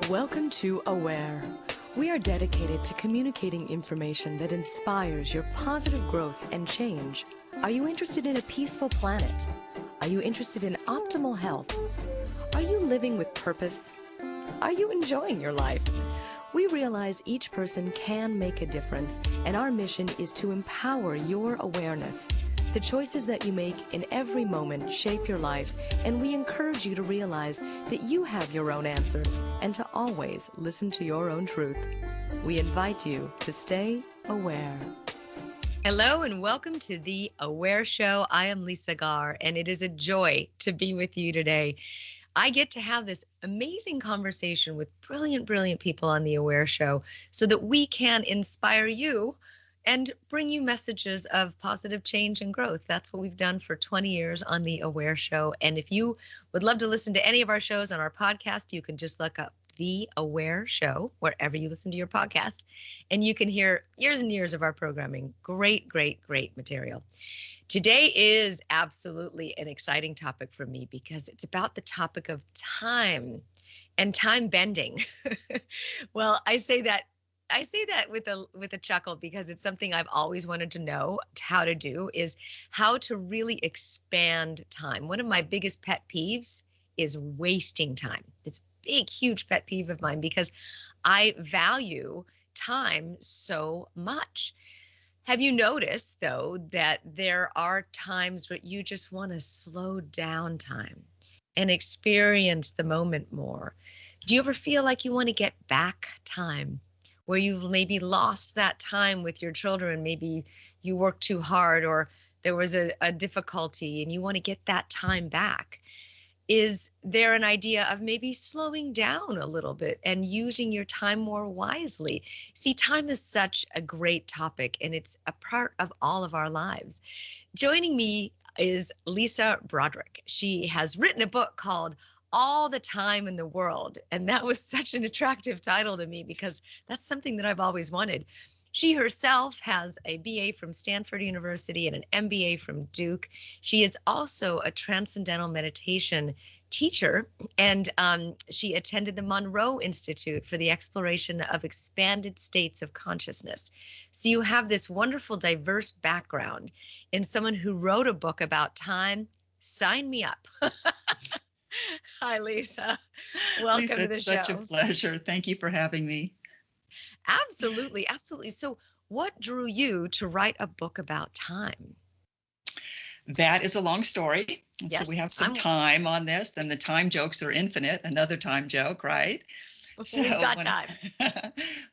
Welcome to Aware. We are dedicated to communicating information that inspires your positive growth and change. Are you interested in a peaceful planet? Are you interested in optimal health? Are you living with purpose? Are you enjoying your life? We realize each person can make a difference, and our mission is to empower your awareness. The choices that you make in every moment shape your life, and we encourage you to realize that you have your own answers and to always listen to your own truth. We invite you to stay aware. Hello and welcome to the Aware Show. I am Lisa Garr, and it is a joy to be with you today. I get to have this amazing conversation with brilliant people on the Aware Show so that we can inspire you and bring you messages of positive change and growth. That's what we've done for 20 years on the Aware Show. And if you would love to listen to any of our shows on our podcast, you can just look up The Aware Show wherever you listen to your podcast, and you can hear years and years of our programming. Great material. Today is absolutely an exciting topic for me because it's about the topic of time and time bending. Well, I say that with a chuckle because it's something I've always wanted to know how to do, is how to really expand time. One of my biggest pet peeves is wasting time. It's a big, huge pet peeve of mine because I value time so much. Have you noticed, though, that there are times where you just want to slow down time and experience the moment more? Do you ever feel like you want to get back time, where you've maybe lost that time with your children? Maybe you worked too hard or there was a difficulty and you want to get that time back. Is there an idea of maybe slowing down a little bit and using your time more wisely? See, time is such a great topic and it's a part of all of our lives. Joining me is Lisa Broderick. She has written a book called All the Time in the World. And that was such an attractive title to me because that's something that I've always wanted. She herself has a BA from Stanford University and an MBA from Duke. She is also a Transcendental Meditation teacher, and she attended the Monroe Institute for the exploration of expanded states of consciousness. So you have this wonderful, diverse background in someone who wrote a book about time. Sign me up. Hi, Lisa. Welcome Lisa, to the show. it's such a pleasure. Thank you for having me. Absolutely. So what drew you to write a book about time? That is a long story. Yes, so we have some time on this. Then the time jokes are infinite. Another time joke, right? We've got time.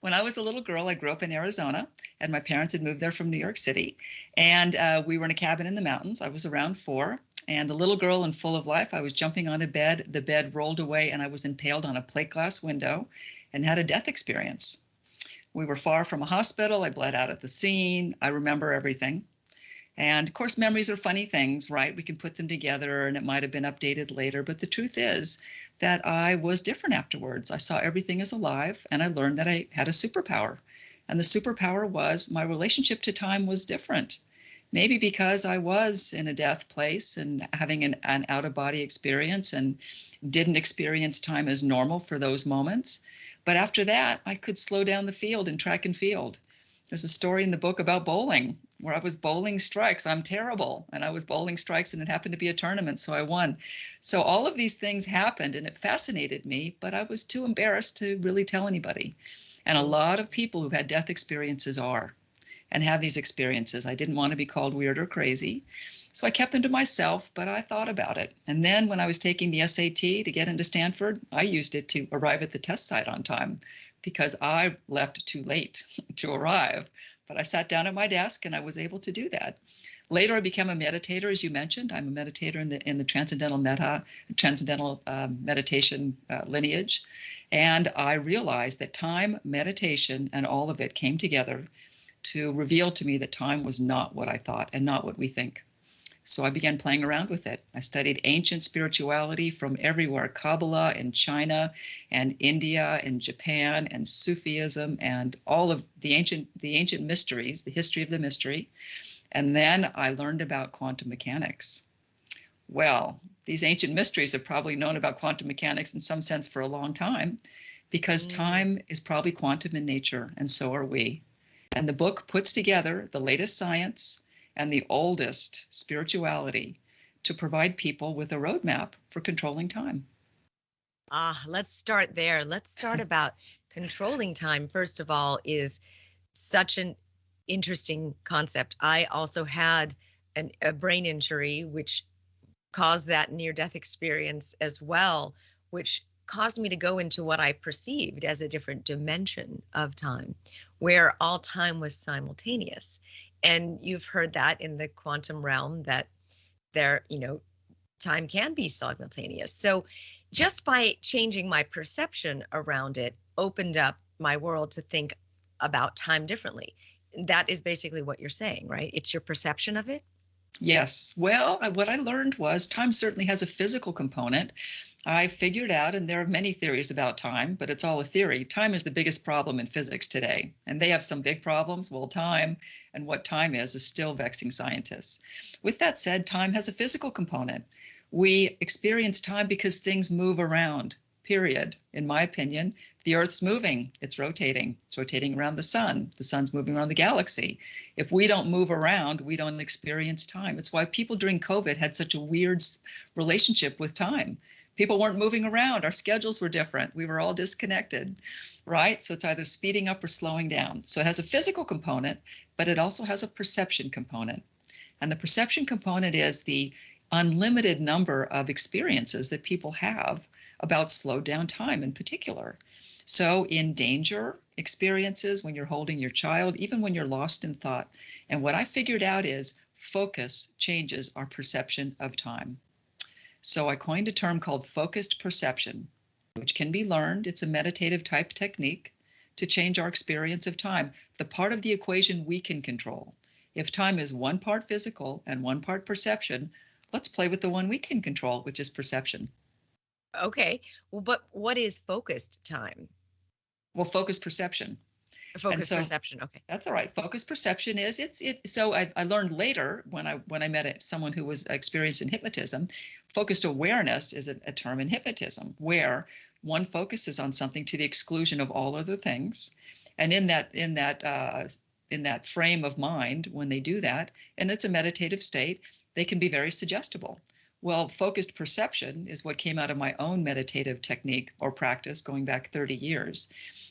When I was a little girl, I grew up in Arizona, and my parents had moved there from New York City. And we were in a cabin in the mountains. I was around 4. And a little girl and full of life, I was jumping on a bed. The bed rolled away, and I was impaled on a plate glass window and had a death experience. We were far from a hospital. I bled out at the scene. I remember everything. And of course, memories are funny things, right? We can put them together and it might have been updated later. But the truth is that I was different afterwards. I saw everything as alive, and I learned that I had a superpower. And the superpower was my relationship to time was different. Maybe because I was in a death place and having an out-of-body experience and didn't experience time as normal for those moments. But after that, I could slow down the field in track and field. There's a story in the book about bowling where I was bowling strikes. I'm terrible. And I was bowling strikes and it happened to be a tournament, so I won. So all of these things happened and it fascinated me, but I was too embarrassed to really tell anybody. And a lot of people who've had death experiences are and have these experiences. I didn't want to be called weird or crazy. So I kept them to myself, but I thought about it. And then when I was taking the SAT to get into Stanford, I used it to arrive at the test site on time because I left too late to arrive. But I sat down at my desk and I was able to do that. Later, I became a meditator, as you mentioned. I'm a meditator in the Transcendental Meditation lineage. And I realized that time, meditation, and all of it came together to reveal to me that time was not what I thought and not what we think. So I began playing around with it. I studied ancient spirituality from everywhere, Kabbalah in China and India and Japan and Sufism and all of the ancient mysteries, the history of the mystery. And then I learned about quantum mechanics. Well, these ancient mysteries have probably known about quantum mechanics in some sense for a long time, because time is probably quantum in nature, and so are we. And the book puts together the latest science and the oldest spirituality to provide people with a roadmap for controlling time. Let's start there. Let's start about controlling time. First of all, is such an interesting concept. I also had a brain injury, which caused that near-death experience as well, which caused me to go into what I perceived as a different dimension of time, where all time was simultaneous. And you've heard that in the quantum realm that there, time can be simultaneous. So just by changing my perception around it, opened up my world to think about time differently. That is basically what you're saying, right? It's your perception of it. Yes. Well, what I learned was time certainly has a physical component. I figured out, and there are many theories about time, but it's all a theory. Time is the biggest problem in physics today, and they have some big problems. Well, time and what time is still vexing scientists. With that said, time has a physical component. We experience time because things move around, period. In my opinion, the Earth's moving, it's rotating around the sun. The sun's moving around the galaxy. If we don't move around, we don't experience time. It's why people during COVID had such a weird relationship with time. People weren't moving around. Our schedules were different. We were all disconnected, right? So it's either speeding up or slowing down. So it has a physical component, but it also has a perception component. And the perception component is the unlimited number of experiences that people have about slowed down time in particular. So in danger experiences, when you're holding your child, even when you're lost in thought. And what I figured out is focus changes our perception of time. So I coined a term called focused perception, which can be learned. It's a meditative type technique to change our experience of time, the part of the equation we can control. If time is one part physical and one part perception, let's play with the one we can control, which is perception. Okay. Well, but what is focused time? Well, focused perception. Focused perception. Okay. That's all right. Focused perception is so I learned later when I met someone who was experienced in hypnotism, focused awareness is a term in hypnotism where one focuses on something to the exclusion of all other things. And in that frame of mind, when they do that, and it's a meditative state, they can be very suggestible. Well, focused perception is what came out of my own meditative technique or practice going back 30 years,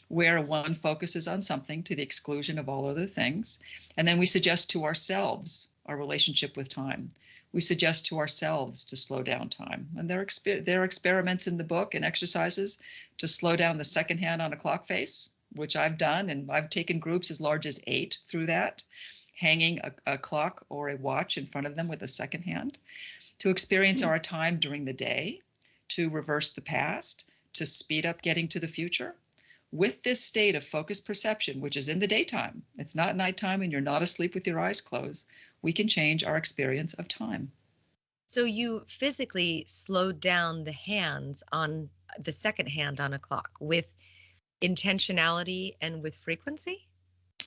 where one focuses on something to the exclusion of all other things. And then we suggest to ourselves our relationship with time. We suggest to ourselves to slow down time. And there are experiments in the book and exercises to slow down the second hand on a clock face, which I've done. And I've taken groups as large as 8 through that, hanging a clock or a watch in front of them with a second hand, to experience our time during the day, to reverse the past, to speed up getting to the future. With this state of focused perception, which is in the daytime, it's not nighttime and you're not asleep with your eyes closed, we can change our experience of time. So you physically slowed down the hands on the second hand on a clock with intentionality and with frequency?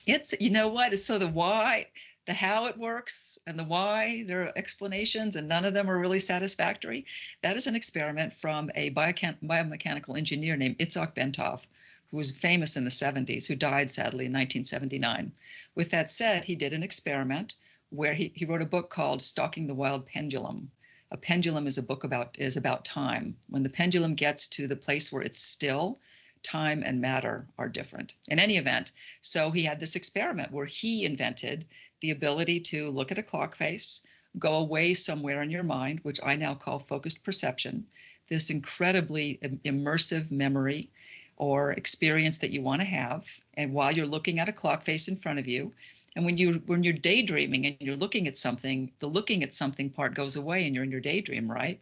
It's, you know what, so the why, the how it works and the why, there are explanations and none of them are really satisfactory. That is an experiment from a biomechanical engineer named Itzhak Bentov, who was famous in the 70s, who died sadly in 1979. With that said, he did an experiment where he wrote a book called Stalking the Wild Pendulum. A pendulum is about time. When the pendulum gets to the place where it's still, time and matter are different. In any event, so he had this experiment where he invented the ability to look at a clock face, go away somewhere in your mind, which I now call focused perception, this incredibly immersive memory or experience that you want to have. And while you're looking at a clock face in front of you, and when you're daydreaming and you're looking at something, the looking at something part goes away and you're in your daydream, right?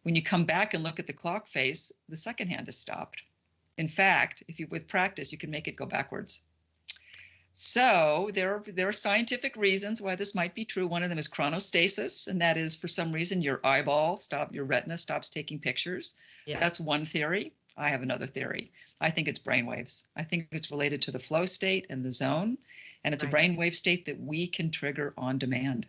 When you come back and look at the clock face, the second hand is stopped. In fact, with practice, you can make it go backwards. So there are scientific reasons why this might be true. One of them is chronostasis, and that is for some reason your retina stops taking pictures. Yes. That's one theory. I have another theory. I think it's brainwaves. I think it's related to the flow state and the zone, and it's a brainwave state that we can trigger on demand.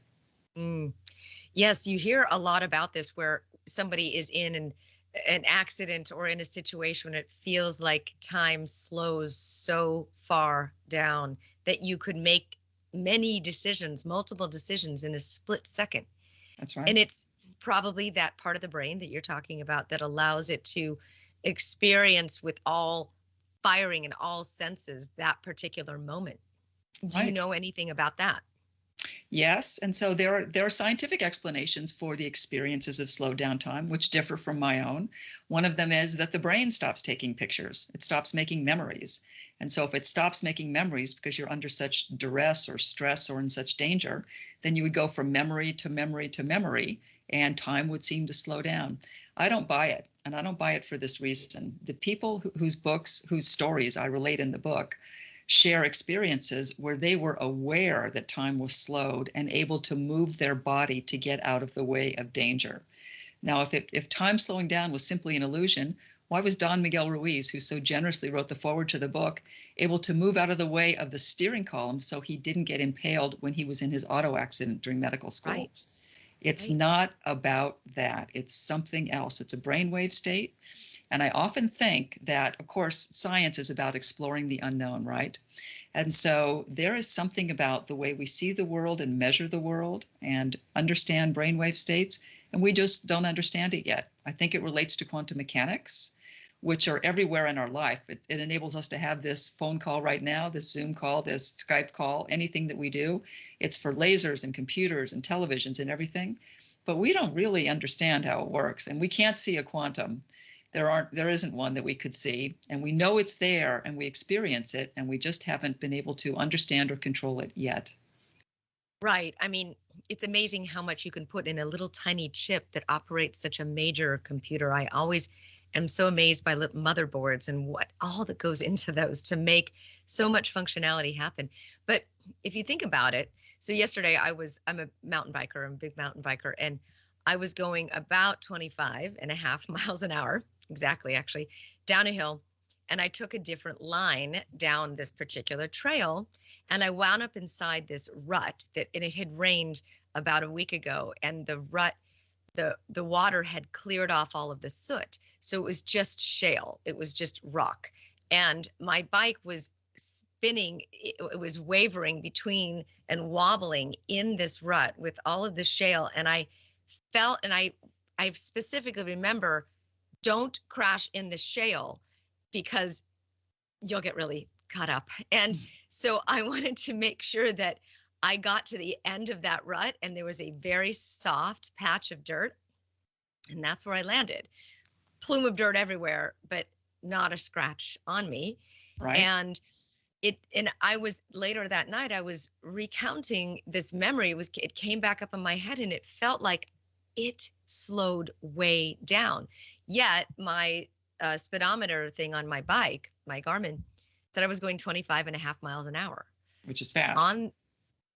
Yes, you hear a lot about this where somebody is in an accident or in a situation when it feels like time slows so far down that you could make many decisions, multiple decisions in a split second. That's right. And it's probably that part of the brain that you're talking about that allows it to experience with all firing in all senses that particular moment. Do you Right. know anything about that? Yes, and so there are scientific explanations for the experiences of slowed down time, which differ from my own. One of them is that the brain stops taking pictures; it stops making memories. And so, if it stops making memories because you're under such duress or stress or in such danger, then you would go from memory to memory to memory, and time would seem to slow down. I don't buy it, and I don't buy it for this reason. The people whose books, whose stories I relate in the book, share experiences where they were aware that time was slowed and able to move their body to get out of the way of danger. Now, if time slowing down was simply an illusion, why was Don Miguel Ruiz, who so generously wrote the foreword to the book, able to move out of the way of the steering column so he didn't get impaled when he was in his auto accident during medical school? Right. It's Right. not about that. It's something else. It's a brainwave state. And I often think that, of course, science is about exploring the unknown, right? And so there is something about the way we see the world and measure the world and understand brainwave states, and we just don't understand it yet. I think it relates to quantum mechanics, which are everywhere in our life. It enables us to have this phone call right now, this Zoom call, this Skype call, anything that we do. It's for lasers and computers and televisions and everything. But we don't really understand how it works, and we can't see a quantum. There isn't one that we could see, and we know it's there and we experience it, and we just haven't been able to understand or control it yet. Right. I mean, it's amazing how much you can put in a little tiny chip that operates such a major computer. I always am so amazed by motherboards and what all that goes into those to make so much functionality happen. But if you think about it, so yesterday I'm a mountain biker, I'm a big mountain biker, and I was going about 25 and a half miles an hour, exactly actually, down a hill. And I took a different line down this particular trail, and I wound up inside this rut and it had rained about a week ago, and the rut, the water had cleared off all of the soot. So it was just shale. It was just rock. And my bike was spinning, it was wavering between and wobbling in this rut with all of the shale. And I felt, and I specifically remember, don't crash in the shale because you'll get really caught up. And so I wanted to make sure that I got to the end of that rut and there was a very soft patch of dirt. And that's where I landed. Plume of dirt everywhere, but not a scratch on me. Right. And I was later that night, I was recounting this memory. It came back up in my head and it felt like it slowed way down. Yet my speedometer thing on my bike, my Garmin, said I was going 25 and a half miles an hour. Which is fast.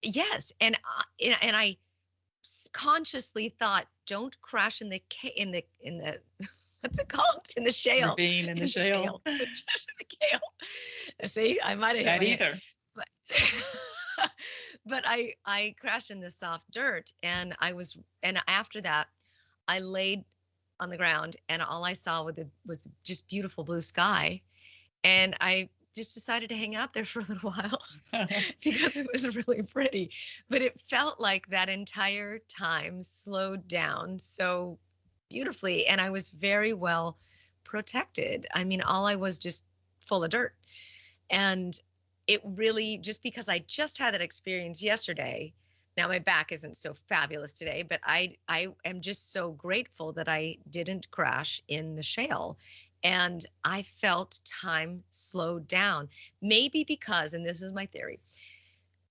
Yes. And I consciously thought, don't crash in the what's it called? In the shale. Ravine in the shale. The shale. See, I might have That either. But, but I crashed in the soft dirt, and after that, I laid on the ground, and all I saw was just beautiful blue sky, and I just decided to hang out there for a little while because it was really pretty. But it felt like that entire time slowed down so beautifully, and I was very well protected. I mean, all I was just full of dirt. And it really, just because I just had that experience yesterday, now my back isn't so fabulous today, but I am just so grateful that I didn't crash in the shale. And I felt time slowed down, maybe because, and this is my theory,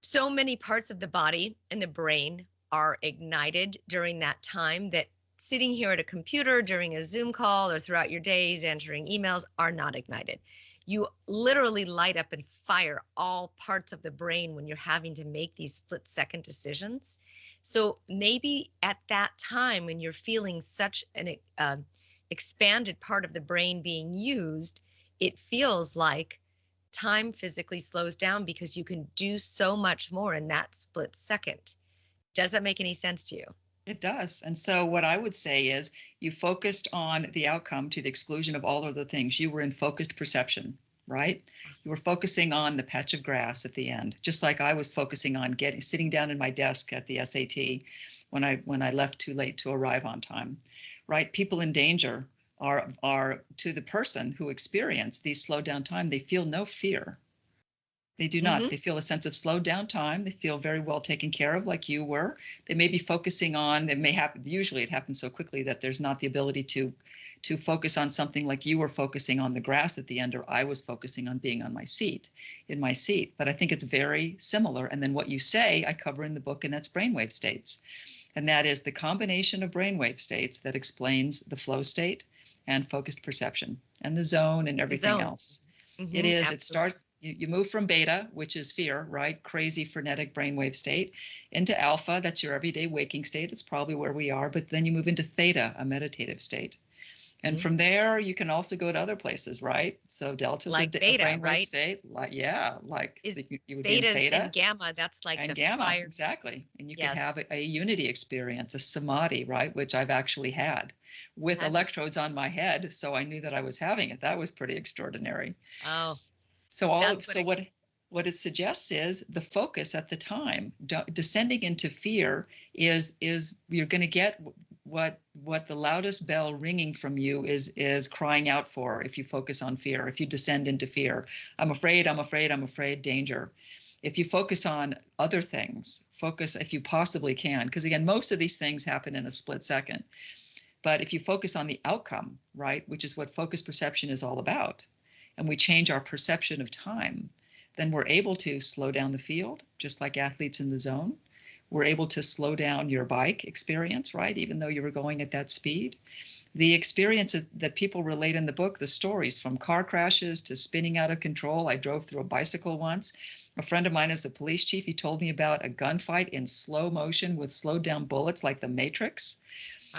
so many parts of the body and the brain are ignited during that time that sitting here at a computer during a Zoom call or throughout your days answering emails are not ignited. You literally light up and fire all parts of the brain when you're having to make these split-second decisions. So maybe at that time when you're feeling such an expanded part of the brain being used, it feels like time physically slows down because you can do so much more in that split second. Does that make any sense to you? It does. And so what I would say is you focused on the outcome to the exclusion of all other things. You were in focused perception, right? You were focusing on the patch of grass at the end, just like I was focusing on sitting down in my desk at the SAT when I left too late to arrive on time, right? People in danger are to the person who experienced these slowed down time, they feel no fear. They do not. They feel a sense of slowed down time. They feel very well taken care of, like you were. They may be focusing on, it may happen, usually it happens so quickly that there's not the ability to focus on something like you were focusing on the grass at the end, or I was focusing on being on my seat, in my seat. But I think it's very similar. And then what you say, I cover in the book, and that's brainwave states. And that is the combination of brainwave states that explains the flow state and focused perception and the zone and everything else. It is, absolutely. It starts, you move from beta, which is fear, right? Crazy, frenetic brainwave state, into alpha, that's your everyday waking state. That's probably where we are. But then you move into theta, a meditative state. And from there, you can also go to other places, right? So delta is like a brainwave, right? State. Like, yeah, like you would be in theta. And gamma, that's like and the gamma, fire. exactly. And you could have a unity experience, a samadhi, right? Which I've actually had with electrodes on my head. So I knew that I was having it. That was pretty extraordinary. Oh. So what it suggests is the focus at the time, descending into fear is you're going to get what the loudest bell ringing from you is crying out for if you focus on fear, if you descend into fear. I'm afraid, danger. If you focus on other things, focus if you possibly can, because again, most of these things happen in a split second. But if you focus on the outcome, right, which is what focused perception is all about, and we change our perception of time, then we're able to slow down the field, just like athletes in the zone. We're able to slow down your bike experience, right? Even though you were going at that speed. The experiences that people relate in the book, the stories from car crashes to spinning out of control. I drove through a bicycle once. A friend of mine is a police chief. He told me about a gunfight in slow motion with slowed down bullets like the Matrix,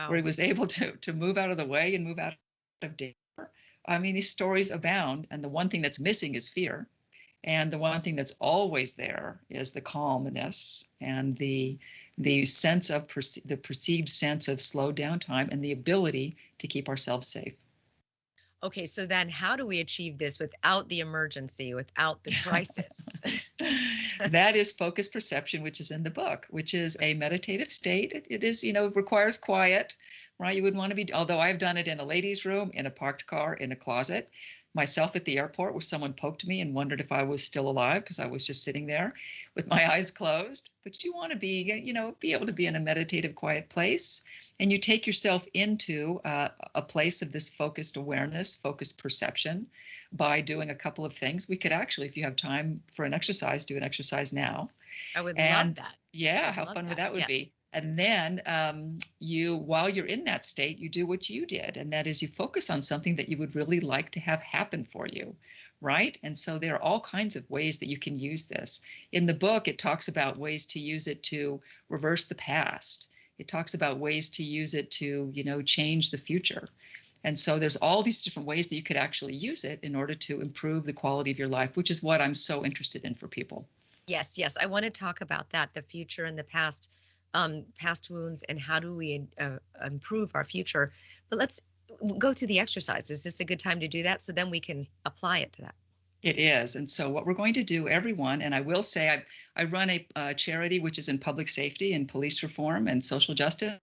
where he was able to move out of the way and move out of danger. I mean, these stories abound, and the one thing that's missing is fear. And the one thing that's always there is the calmness and the sense of the perceived sense of slowed down time and the ability to keep ourselves safe. Okay, so then how do we achieve this without the emergency, without the crisis? That is focused perception, which is in the book, which is a meditative state. It is, it requires quiet, right? You would want to be, although I've done it in a ladies' room, in a parked car, in a closet, myself at the airport where someone poked me and wondered if I was still alive because I was just sitting there with my eyes closed. But you want to be, be able to be in a meditative, quiet place. And you take yourself into a place of this focused awareness, focused perception by doing a couple of things. We could actually, if you have time for an exercise, do an exercise now. I would love that. Yeah, how fun would that be? And then while you're in that state, you do what you did. And that is you focus on something that you would really like to have happen for you, right? And so there are all kinds of ways that you can use this. In the book, it talks about ways to use it to reverse the past. It talks about ways to use it to, change the future. And so there's all these different ways that you could actually use it in order to improve the quality of your life, which is what I'm so interested in for people. Yes. I want to talk about that, the future and the past. Past wounds and how do we improve our future. But let's go through the exercise. Is this a good time to do that? So then we can apply it to that. It is. And so what we're going to do, everyone, and I will say I run a charity which is in public safety and police reform and social justice.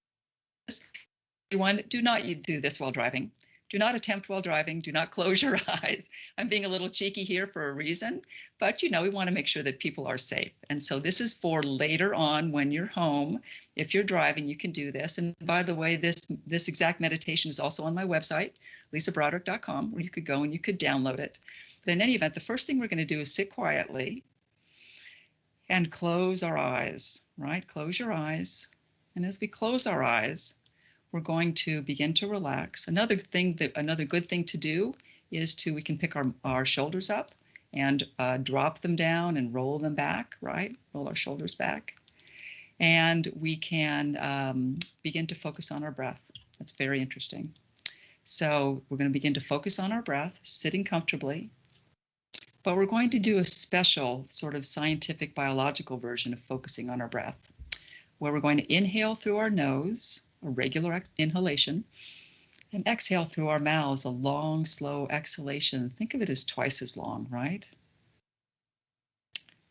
Everyone, do not do this while driving. Do not attempt while driving. Do not close your eyes. I'm being a little cheeky here for a reason, but we want to make sure that people are safe. And so this is for later on when you're home. If you're driving, you can do this. And by the way, this exact meditation is also on my website, lisabroderick.com, where you could go and you could download it. But in any event, the first thing we're going to do is sit quietly and close our eyes, right? Close your eyes. And as we close our eyes, we're going to begin to relax. Another good thing to do is we can pick our shoulders up and drop them down and roll them back, right? Roll our shoulders back. And we can begin to focus on our breath. That's very interesting. So we're going to begin to focus on our breath, sitting comfortably. But we're going to do a special sort of scientific biological version of focusing on our breath. where we're going to inhale through our nose, a regular inhalation, and exhale through our mouths, a long, slow exhalation. Think of it as twice as long, right?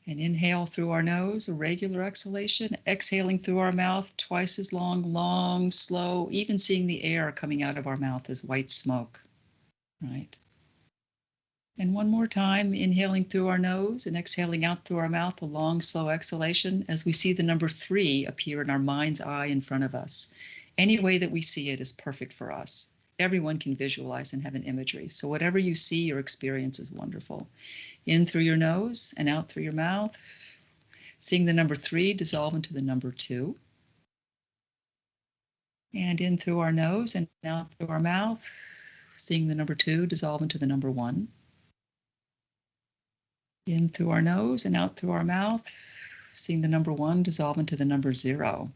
And inhale through our nose, a regular exhalation, exhaling through our mouth, twice as long, long, slow, even seeing the air coming out of our mouth as white smoke, right? And one more time, inhaling through our nose and exhaling out through our mouth, a long, slow exhalation as we see the number 3 appear in our mind's eye in front of us. Any way that we see it is perfect for us. Everyone can visualize and have an imagery. So whatever you see or experience is wonderful. In through your nose and out through your mouth, seeing the number 3 dissolve into the number 2. And in through our nose and out through our mouth, seeing the number 2 dissolve into the number 1. In through our nose and out through our mouth, seeing the number 1 dissolve into the number 0.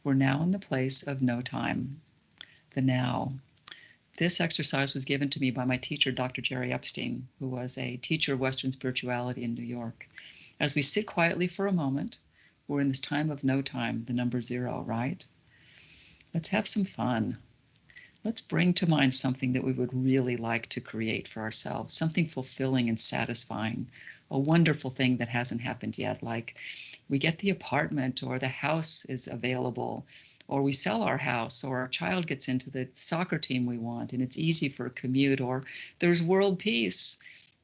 We're now in the place of no time, the now. This exercise was given to me by my teacher, Dr. Jerry Epstein, who was a teacher of Western spirituality in New York. As we sit quietly for a moment, we're in this time of no time, the number 0, right? Let's have some fun. Let's bring to mind something that we would really like to create for ourselves, something fulfilling and satisfying, a wonderful thing that hasn't happened yet, like we get the apartment or the house is available, or we sell our house, or our child gets into the soccer team we want and it's easy for a commute, or there's world peace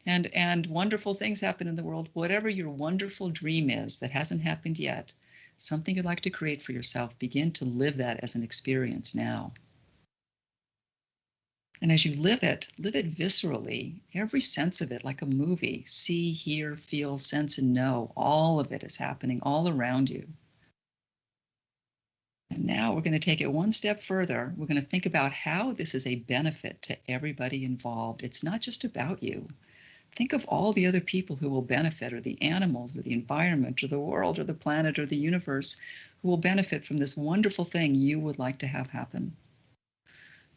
and wonderful things happen in the world. Whatever your wonderful dream is that hasn't happened yet, something you'd like to create for yourself, begin to live that as an experience now. And as you live it viscerally, every sense of it, like a movie. See, hear, feel, sense, and know. All of it is happening all around you. And now we're going to take it one step further. We're going to think about how this is a benefit to everybody involved. It's not just about you. Think of all the other people who will benefit, or the animals, or the environment, or the world, or the planet, or the universe, who will benefit from this wonderful thing you would like to have happen.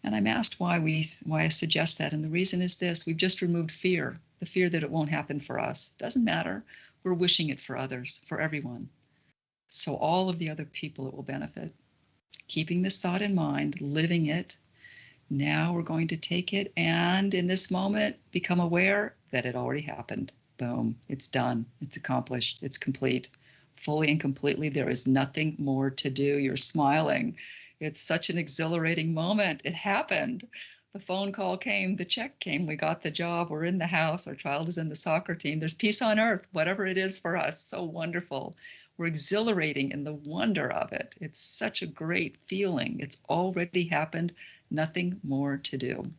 And I'm asked why I suggest that, and the reason is this: we've just removed fear, the fear that it won't happen for us. Doesn't matter. We're wishing it for others, for everyone. So all of the other people it will benefit. Keeping this thought in mind, living it. Now we're going to take it and in this moment become aware that it already happened. Boom, it's done, it's accomplished, it's complete. Fully and completely, there is nothing more to do. You're smiling. It's such an exhilarating moment. It happened. The phone call came, the check came, we got the job, we're in the house, our child is in the soccer team. There's peace on earth, whatever it is for us. So wonderful. We're exhilarating in the wonder of it. It's such a great feeling. It's already happened. Nothing more to do.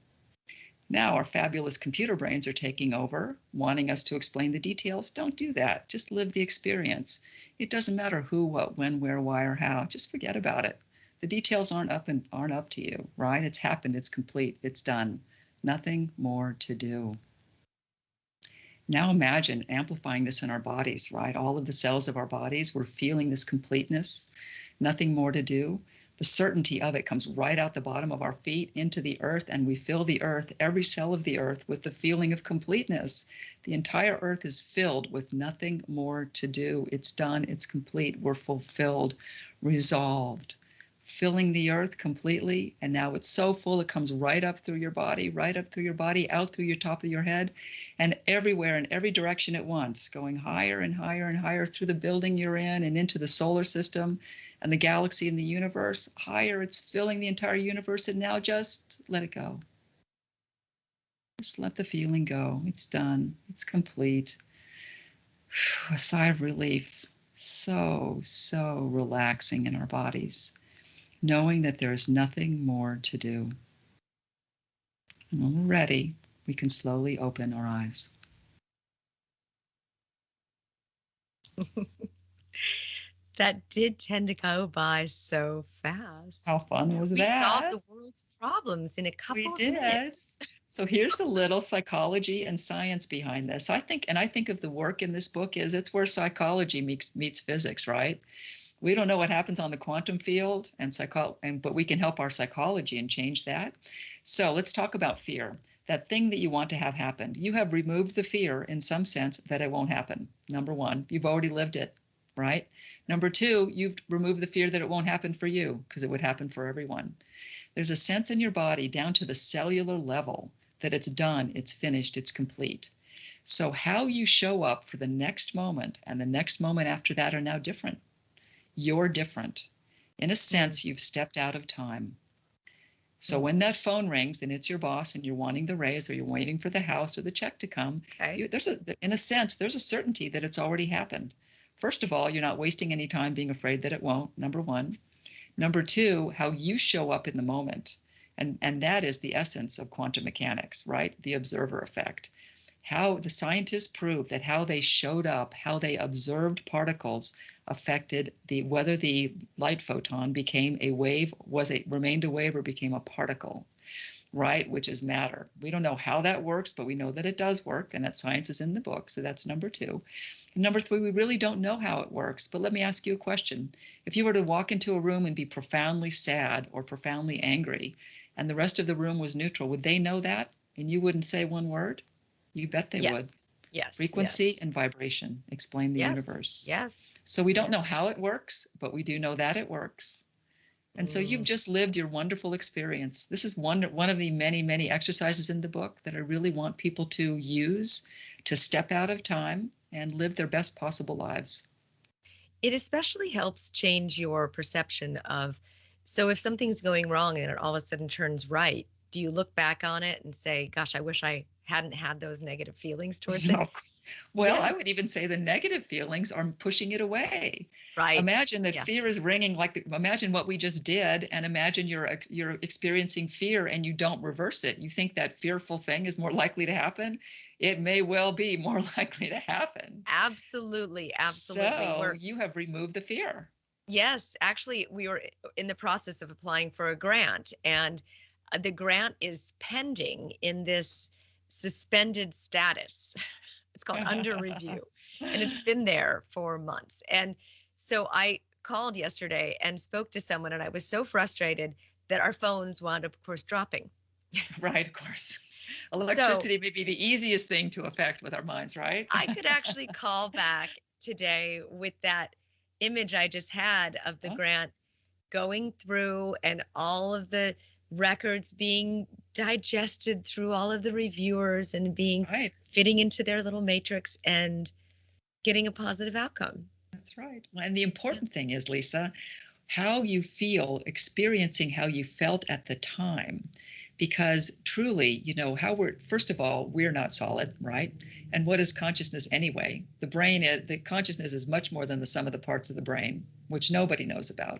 Now our fabulous computer brains are taking over, wanting us to explain the details. Don't do that. Just live the experience. It doesn't matter who, what, when, where, why, or how. Just forget about it. The details aren't up to you, right? It's happened. It's complete. It's done. Nothing more to do. Now imagine amplifying this in our bodies, right? All of the cells of our bodies, we're feeling this completeness, nothing more to do. The certainty of it comes right out the bottom of our feet into the earth, and we fill the earth, every cell of the earth, with the feeling of completeness. The entire earth is filled with nothing more to do. It's done, it's complete, we're fulfilled, resolved. Filling the earth completely, and now it's so full it comes right up through your body, out through your top of your head, and everywhere in every direction at once, going higher and higher and higher through the building you're in and into the solar system and the galaxy and the universe. Higher, it's filling the entire universe, and now just let it go. Just let the feeling go. It's done. It's complete. A sigh of relief. So relaxing in our bodies, knowing that there is nothing more to do. And when we're ready, we can slowly open our eyes. That did tend to go by so fast. How fun was that? We solved the world's problems in a couple of minutes. So here's a little psychology and science behind this. I think of the work in this book is it's where psychology meets physics, right? We don't know what happens on the quantum field, but we can help our psychology and change that. So let's talk about fear. That thing that you want to have happen. You have removed the fear in some sense that it won't happen. Number one, you've already lived it, right? Number two, you've removed the fear that it won't happen for you, because it would happen for everyone. There's a sense in your body down to the cellular level that it's done, it's finished, it's complete. So how you show up for the next moment and the next moment after that are now different. You're different. In a sense, you've stepped out of time. So when that phone rings and it's your boss and you're wanting the raise, or you're waiting for the house or the check to come, in a sense, there's a certainty that it's already happened. First of all, you're not wasting any time being afraid that it won't, number one. Number two, how you show up in the moment. And that is the essence of quantum mechanics, right? The observer effect. How the scientists proved that how they showed up, how they observed particles affected whether the light photon became a wave, remained a wave, or became a particle, right? Which is matter. We don't know how that works, but we know that it does work, and that science is in the book. So that's number two. And number three, we really don't know how it works. But let me ask you a question. If you were to walk into a room and be profoundly sad or profoundly angry, and the rest of the room was neutral, would they know that? And you wouldn't say one word? You bet they would. Yes. Frequency and vibration explain the universe. Yes. So we don't know how it works, but we do know that it works. And so you've just lived your wonderful experience. This is one of the many, many exercises in the book that I really want people to use to step out of time and live their best possible lives. It especially helps change your perception of, so if something's going wrong and it all of a sudden turns right, do you look back on it and say, gosh, I wish I hadn't had those negative feelings towards it? Well, I would even say the negative feelings are pushing it away. Right. Imagine that fear is ringing, imagine what we just did, and imagine you're experiencing fear and you don't reverse it. You think that fearful thing is more likely to happen. It may well be more likely to happen. Absolutely. So you have removed the fear. Yes, actually, we were in the process of applying for a grant, and the grant is pending in this suspended status. It's called under review, and it's been there for months. And so I called yesterday and spoke to someone, and I was so frustrated that our phones wound up, of course, dropping. Right, of course. Electricity may be the easiest thing to affect with our minds, right? I could actually call back today with that image I just had of the grant going through and all of the records being digested through all of the reviewers and being fitting into their little matrix and getting a positive outcome. That's right. And the important thing is, Lisa, how you feel, experiencing how you felt at the time. Because truly, first of all, we're not solid, right? And what is consciousness anyway? The consciousness is much more than the sum of the parts of the brain, which nobody knows about.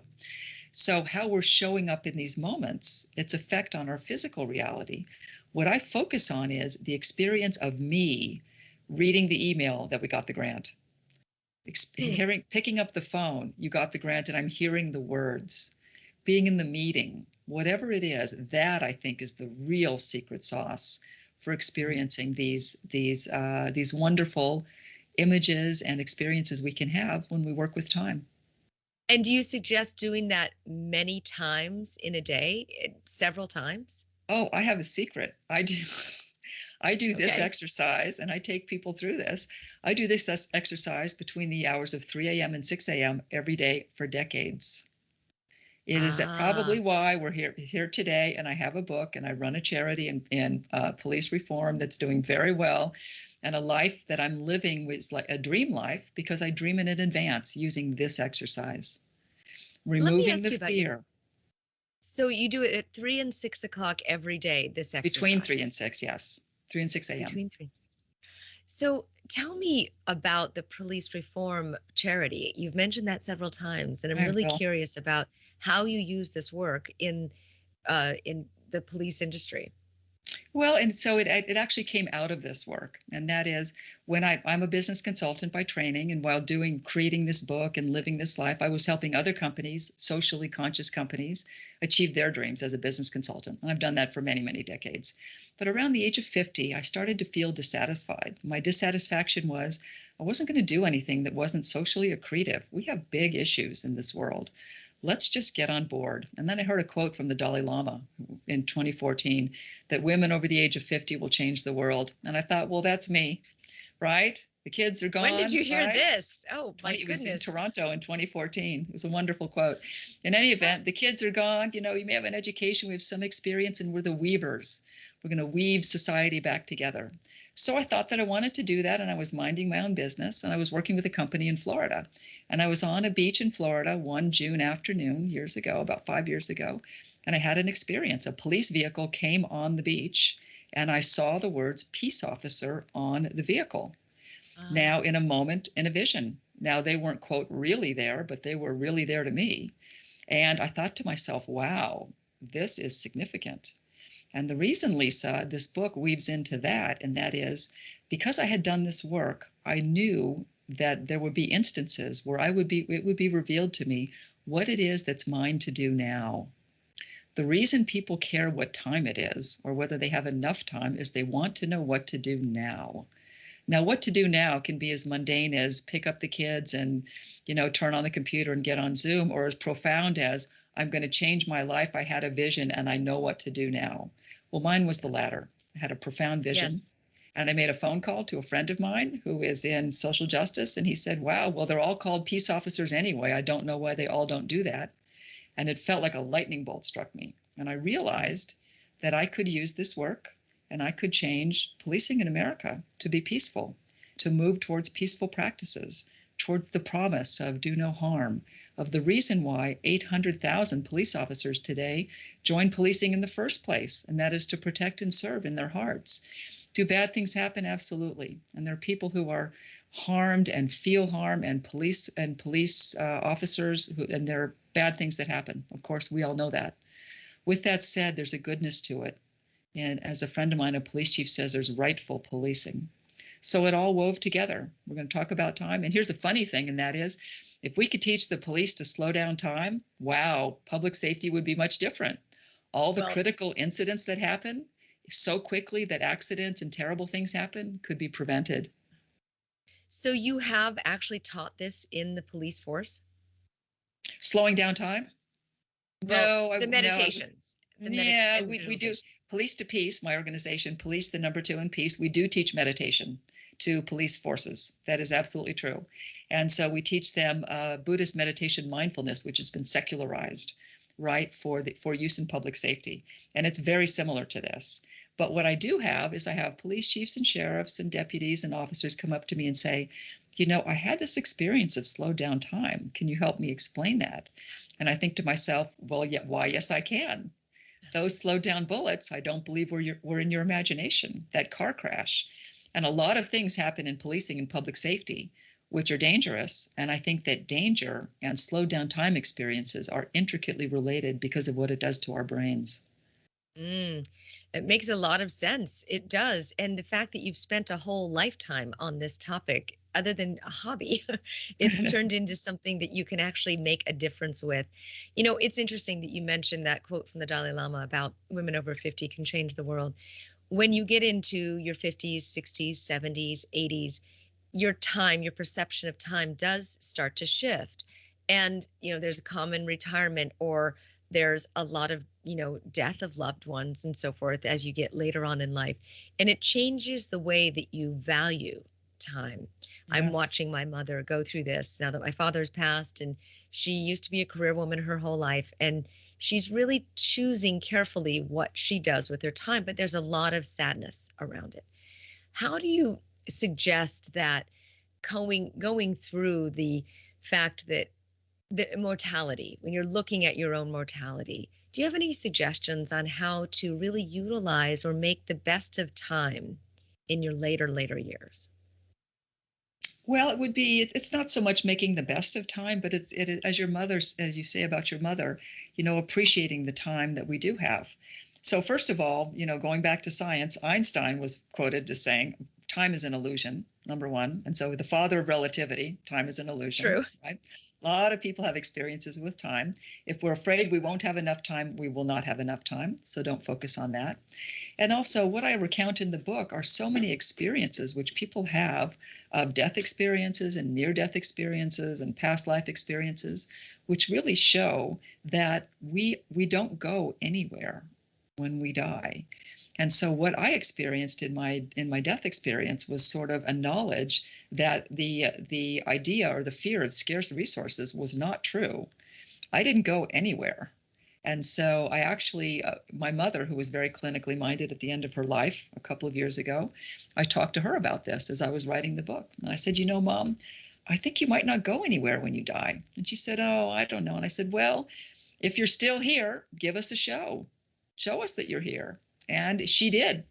So how we're showing up in these moments, its effect on our physical reality. What I focus on is the experience of me reading the email that we got the grant, picking up the phone, you got the grant, and I'm hearing the words, being in the meeting, whatever it is, that I think is the real secret sauce for experiencing these wonderful images and experiences we can have when we work with time. And do you suggest doing that many times in a day, several times? Oh, I have a secret. I do this exercise, and I take people through this. I do this exercise between the hours of 3 a.m. and 6 a.m. every day for decades. It is probably why we're here today, and I have a book, and I run a charity in police reform that's doing very well, and a life that I'm living is like a dream life because I dream in advance using this exercise, removing the fear. So you do it at 3 and 6 o'clock every day, this exercise? Between 3 and 6, yes. 3 and 6 a.m. Between 3 and 6. So tell me about the police reform charity. You've mentioned that several times, and I'm really curious about how you use this work in the police industry. Well, and so it actually came out of this work, and that is when I'm a business consultant by training, and while creating this book and living this life, I was helping other companies, socially conscious companies, achieve their dreams as a business consultant, and I've done that for many, many decades. But around the age of 50, I started to feel dissatisfied. My dissatisfaction was I wasn't going to do anything that wasn't socially accretive. We have big issues in this world. Let's just get on board. And then I heard a quote from the Dalai Lama in 2014 that women over the age of 50 will change the world. And I thought, well, that's me. right? The kids are When did gone, you hear right? this? Oh, my It was in goodness. Toronto in 2014. It was a wonderful quote. In any event, the kids are gone. You may have an education, we have some experience, and we're the weavers. We're going to weave society back together. So I thought that I wanted to do that, and I was minding my own business, and I was working with a company in Florida. And I was on a beach in Florida one June afternoon years ago, about 5 years ago, and I had an experience. A police vehicle came on the beach, and I saw the words peace officer on the vehicle. Now, in a moment, in a vision. Now, they weren't, quote, really there, but they were really there to me. And I thought to myself, wow, this is significant. And the reason, Lisa, this book weaves into that, and that is because I had done this work, I knew that there would be instances where it would be revealed to me what it is that's mine to do now. The reason people care what time it is or whether they have enough time is they want to know what to do now. Now, what to do now can be as mundane as pick up the kids and, turn on the computer and get on Zoom, or as profound as I'm going to change my life. I had a vision and I know what to do now. Well, mine was the latter. I had a profound vision. Yes. And I made a phone call to a friend of mine who is in social justice. And he said, wow, well, they're all called peace officers anyway. I don't know why they all don't do that. And it felt like a lightning bolt struck me. And I realized that I could use this work and I could change policing in America to be peaceful, to move towards peaceful practices, towards the promise of do no harm, of the reason why 800,000 police officers today join policing in the first place, and that is to protect and serve in their hearts. Do bad things happen? Absolutely. And there are people who are harmed and feel harm, and police officers, and there are bad things that happen. Of course, we all know that. With that said, there's a goodness to it. And as a friend of mine, a police chief, says, there's rightful policing. So it all wove together. We're going to talk about time. And here's the funny thing, and that is, if we could teach the police to slow down time, wow, public safety would be much different. All the critical incidents that happen so quickly that accidents and terrible things happen could be prevented. So you have actually taught this in the police force? Slowing down time? Well, No, the meditations. We do. Police to Peace, my organization, Police the number 2 in Peace, we do teach meditation to police forces. That is absolutely true. And so we teach them Buddhist meditation mindfulness, which has been secularized, right, for use in public safety. And it's very similar to this. But what I do have is I have police chiefs and sheriffs and deputies and officers come up to me and say, I had this experience of slowed down time. Can you help me explain that? And I think to myself, well, yeah, why, yes, I can. Those slowed down bullets, I don't believe were in your imagination. That car crash. And a lot of things happen in policing and public safety, which are dangerous. And I think that danger and slowed down time experiences are intricately related because of what it does to our brains. It makes a lot of sense. It does. And the fact that you've spent a whole lifetime on this topic, other than a hobby, it's turned into something that you can actually make a difference with. It's interesting that you mentioned that quote from the Dalai Lama about women over 50 can change the world. When you get into your 50s, 60s, 70s, 80s, your perception of time does start to shift. And, there's a common retirement, or there's a lot of, death of loved ones and so forth as you get later on in life. And it changes the way that you value time. Yes. I'm watching my mother go through this now that my father's passed, and she used to be a career woman her whole life. And she's really choosing carefully what she does with her time, but there's a lot of sadness around it. How do you suggest that going through the fact that the mortality, when you're looking at your own mortality, do you have any suggestions on how to really utilize or make the best of time in your later years? Well, it's not so much making the best of time, but it is, as your mother, as you say about your mother, appreciating the time that we do have. So first of all, going back to science, Einstein was quoted as saying, time is an illusion, number one. And so the father of relativity, time is an illusion. True. Right? A lot of people have experiences with time. If we're afraid we won't have enough time, we will not have enough time. So don't focus on that. And also, what I recount in the book are so many experiences which people have of death experiences and near-death experiences and past life experiences, which really show that we don't go anywhere when we die. And so what I experienced in my death experience was sort of a knowledge that the idea or the fear of scarce resources was not true. I didn't go anywhere. And so I actually, my mother, who was very clinically minded at the end of her life a couple of years ago, I talked to her about this as I was writing the book. And I said, Mom, I think you might not go anywhere when you die. And she said, oh, I don't know. And I said, well, if you're still here, give us a show. Show us that you're here. And she did.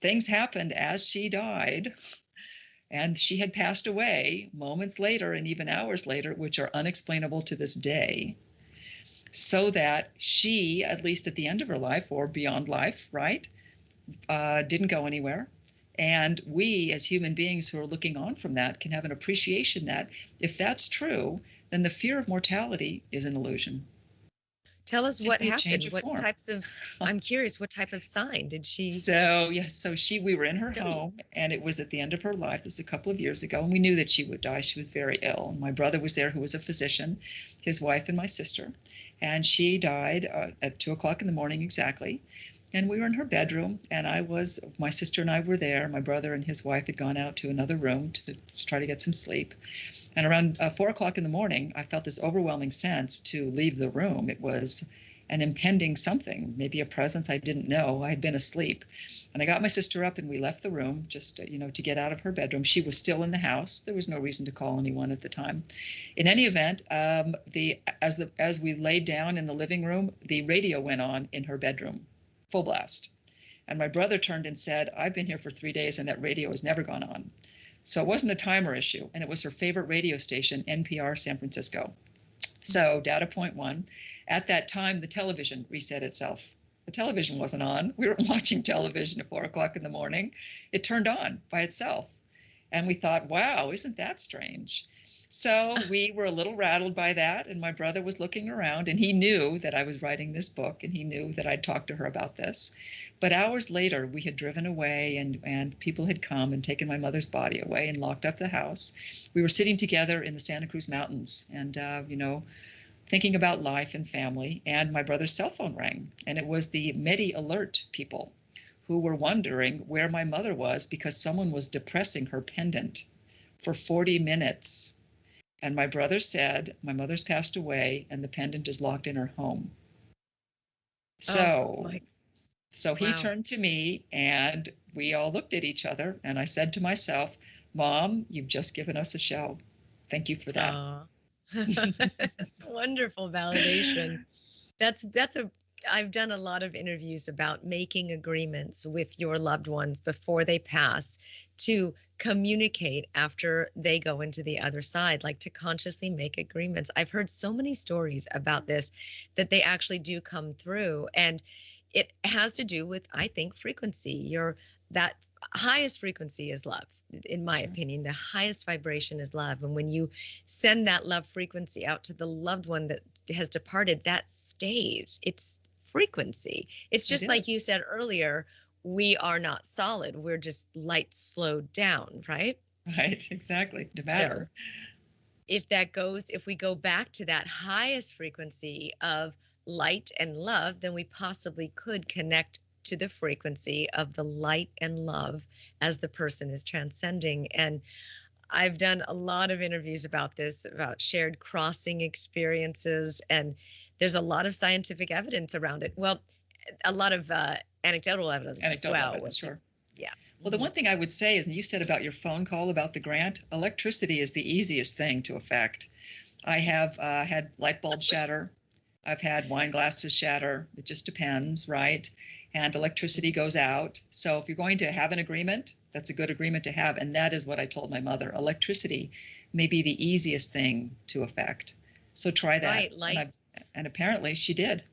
Things happened as she died. And she had passed away moments later and even hours later, which are unexplainable to this day. So that she, at least at the end of her life or beyond life, right, didn't go anywhere. And we, as human beings who are looking on from that, can have an appreciation that if that's true, then the fear of mortality is an illusion. Tell us what Simply a happened. change of What form. types of, I'm curious, what type of sign did she? So, yes, we were in her home, and it was at the end of her life. This was a couple of years ago, and we knew that she would die. She was very ill. And my brother was there, who was a physician, his wife and my sister. And she died at 2:00 in the morning exactly. And we were in her bedroom, and my sister and I were there. My brother and his wife had gone out to another room to try to get some sleep. And around 4:00 in the morning, I felt this overwhelming sense to leave the room. It was an impending something, maybe a presence I didn't know. I had been asleep. And I got my sister up and we left the room just, to get out of her bedroom. She was still in the house. There was no reason to call anyone at the time. In any event, as we laid down in the living room, the radio went on in her bedroom, full blast. And my brother turned and said, I've been here for 3 days and that radio has never gone on. So it wasn't a timer issue. And it was her favorite radio station, NPR San Francisco. So data point one, at that time, the television reset itself. The television wasn't on. We weren't watching television at 4:00 in the morning. It turned on by itself. And we thought, wow, isn't that strange? So we were a little rattled by that. And my brother was looking around and he knew that I was writing this book and he knew that I'd talked to her about this. But hours later, we had driven away and people had come and taken my mother's body away and locked up the house. We were sitting together in the Santa Cruz Mountains and, thinking about life and family, and my brother's cell phone rang, and it was the Medi Alert people who were wondering where my mother was because someone was depressing her pendant for 40 minutes. And my brother said, my mother's passed away and the pendant is locked in her home. So he turned to me and we all looked at each other and I said to myself, Mom, you've just given us a show. Thank you for that. That's wonderful validation. I've done a lot of interviews about making agreements with your loved ones before they pass to communicate after they go into the other side, like to consciously make agreements. I've heard so many stories about this that they actually do come through, and it has to do with, I think, frequency. That highest frequency is love. In my opinion, the highest vibration is love. And when you send that love frequency out to the loved one that has departed, that stays. It's frequency. It's just like you said earlier, we are not solid. We're just light slowed down, right? Right, exactly. The matter. So if we go back to that highest frequency of light and love, then we possibly could connect to the frequency of the light and love as the person is transcending. And I've done a lot of interviews about this, about shared crossing experiences, and there's a lot of scientific evidence around it. Well, a lot of anecdotal evidence as well. Evidence, sure. Yeah. Well, the one thing I would say is, and you said about your phone call about the grant, electricity is the easiest thing to affect. I have had light bulbs shatter. I've had wine glasses shatter. It just depends, right? And electricity goes out. So if you're going to have an agreement, that's a good agreement to have. And that is what I told my mother. Electricity may be the easiest thing to affect. So try that. Right, and apparently she did.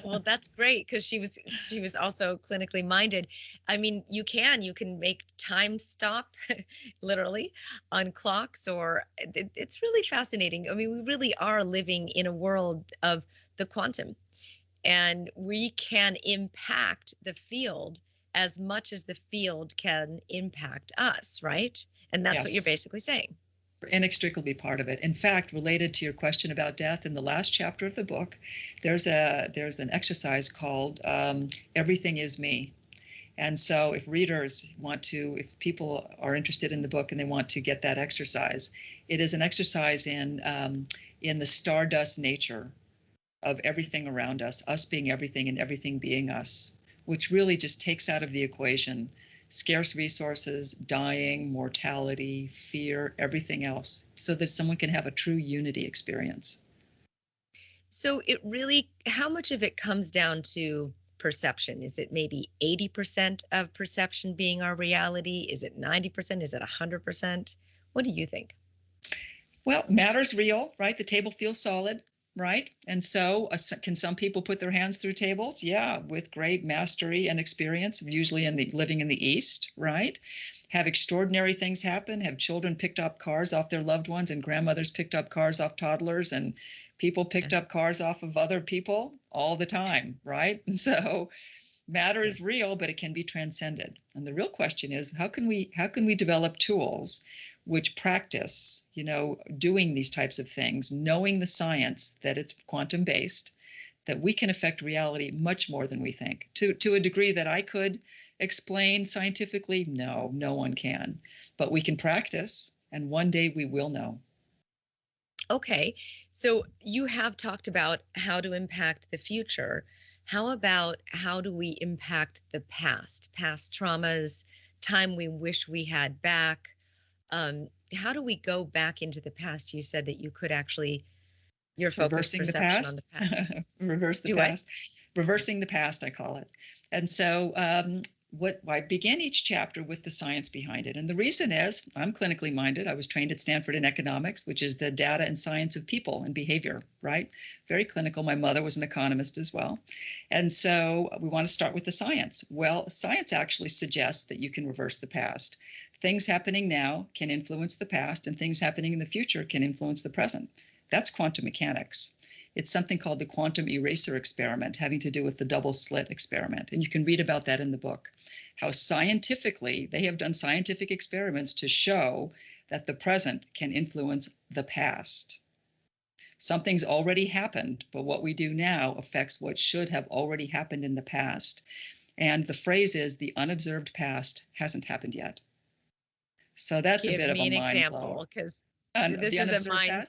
Well, that's great because she was also clinically minded. I mean, you can make time stop literally on clocks, or it's really fascinating. I mean, we really are living in a world of the quantum, and we can impact the field as much as the field can impact us, right? And that's what you're basically saying. inextricably part of it. In fact, related to your question about death, in the last chapter of the book, there's an exercise called Everything Is Me. And so if people are interested in the book and they want to get that exercise, it is an exercise in the stardust nature of everything around us being everything and everything being us, which really just takes out of the equation scarce resources, dying, mortality, fear, everything else, so that someone can have a true unity experience. So it really, how much of it comes down to perception? Is it maybe 80% of perception being our reality? Is it 90%? Is it 100%? What do you think? Well, matter's real, right? The table feels solid, right? And so can some people put their hands through tables? Yeah, with great mastery and experience, usually living in the East, right? Have extraordinary things happen, have children picked up cars off their loved ones and grandmothers picked up cars off toddlers and people picked up cars off of other people all the time, right? And so matter is real, but it can be transcended. And the real question is, how can we develop tools which practice, doing these types of things, knowing the science that it's quantum based, that we can affect reality much more than we think. To a degree that I could explain scientifically, no one can. But we can practice, and one day we will know. Okay, so you have talked about how to impact the future. How about how do we impact the past traumas, time we wish we had back? How do we go back into the past? You said that you could actually, your focus perception on the past. Reverse the past. Reversing the past, I call it. And so I begin each chapter with the science behind it. And the reason is I'm clinically minded. I was trained at Stanford in economics, which is the data and science of people and behavior, right? Very clinical. My mother was an economist as well. And so we want to start with the science. Well, science actually suggests that you can reverse the past. Things happening now can influence the past, and things happening in the future can influence the present. That's quantum mechanics. It's something called the quantum eraser experiment, having to do with the double slit experiment. And you can read about that in the book, how scientifically they have done scientific experiments to show that the present can influence the past. Something's already happened, but what we do now affects what should have already happened in the past. And the phrase is, the unobserved past hasn't happened yet. So that's a bit of a mind blower. Give me an example, because this is a mind.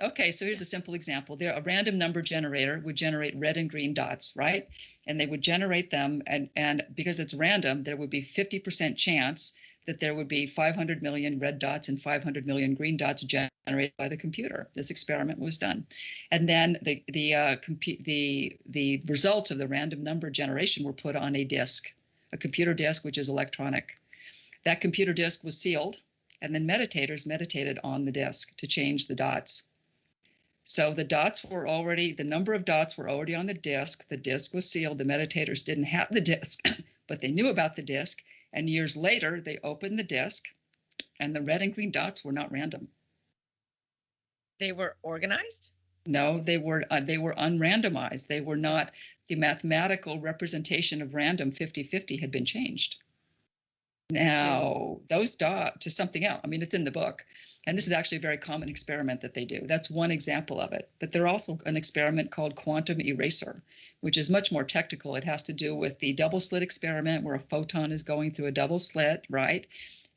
Okay, so here's a simple example. A random number generator would generate red and green dots, right? And they would generate them, and because it's random, there would be 50% chance that there would be 500 million red dots and 500 million green dots generated by the computer. This experiment was done. And then the results of the random number generation were put on a disk, a computer disk, which is electronic. That computer disk was sealed, and then meditators meditated on the disk to change the dots. So the number of dots were already on the disk was sealed, the meditators didn't have the disk, but they knew about the disk, and years later they opened the disk, and the red and green dots were not random. They were organized? No, they were unrandomized. They were not, the mathematical representation of random 50-50 had been changed. Now, those dots to something else. I mean, it's in the book. And this is actually a very common experiment that they do. That's one example of it. But there's also an experiment called quantum eraser, which is much more technical. It has to do with the double slit experiment, where a photon is going through a double slit, right?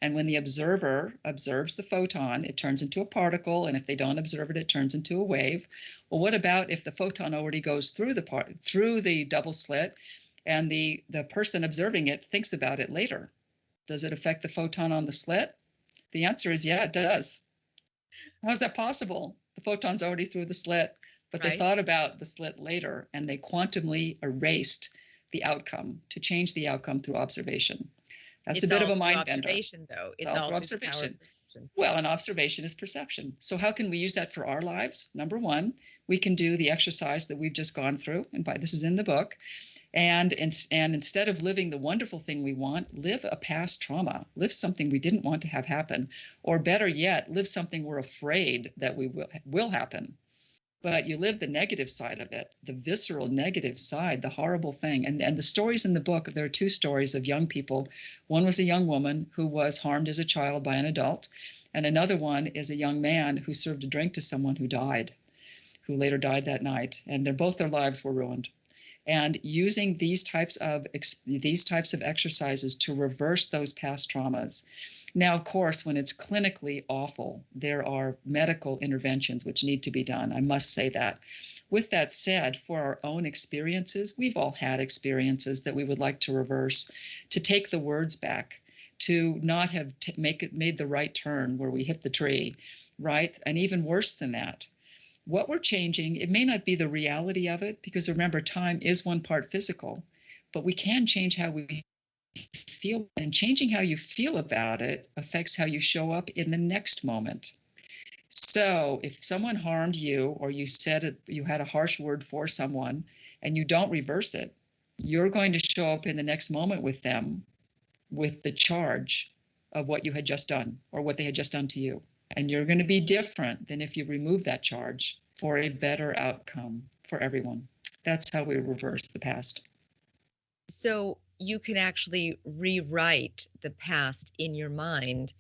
And when the observer observes the photon, it turns into a particle. And if they don't observe it, it turns into a wave. Well, what about if the photon already goes through the double slit, and the person observing it thinks about it later? Does it affect the photon on the slit? The answer is, yeah, it does. How's that possible? The photon's already through the slit, but they thought about the slit later, and they quantumly erased the outcome to change the outcome through observation. That's a bit of a mind bender. Observation, though. It's all through observation. Well, and observation is perception. So how can we use that for our lives? Number one, we can do the exercise that we've just gone through, and this is in the book. And instead of living the wonderful thing we want, live a past trauma, live something we didn't want to have happen, or better yet, live something we're afraid that will happen. But you live the negative side of it, the visceral negative side, the horrible thing. And the stories in the book, there are two stories of young people. One was a young woman who was harmed as a child by an adult. And another one is a young man who served a drink to someone who died, who later died that night, and both their lives were ruined. And using these types of exercises to reverse those past traumas. Now, of course, when it's clinically awful, there are medical interventions which need to be done. I must say that. With that said, for our own experiences, we've all had experiences that we would like to reverse, to take the words back, to not have made the right turn where we hit the tree, right? And even worse than that, what we're changing, it may not be the reality of it, because remember, time is one part physical, but we can change how we feel, and changing how you feel about it affects how you show up in the next moment. So if someone harmed you, or you you had a harsh word for someone, and you don't reverse it, you're going to show up in the next moment with them with the charge of what you had just done, or what they had just done to you. And you're going to be different than if you remove that charge, for a better outcome for everyone. That's how we reverse the past. So you can actually rewrite the past in your mind.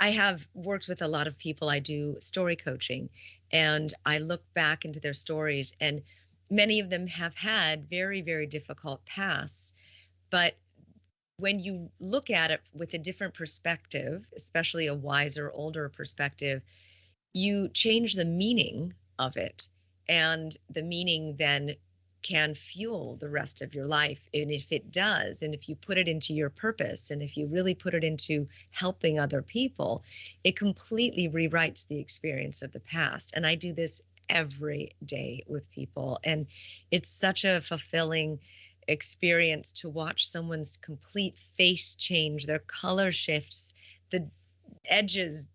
I have worked with a lot of people. I do story coaching, and I look back into their stories, and many of them have had very, very difficult pasts. But when you look at it with a different perspective, especially a wiser, older perspective, you change the meaning of it. And the meaning then can fuel the rest of your life. And if it does, and if you put it into your purpose, and if you really put it into helping other people, it completely rewrites the experience of the past. And I do this every day with people. And it's such a fulfilling experience to watch someone's complete face change, their color shifts, the edges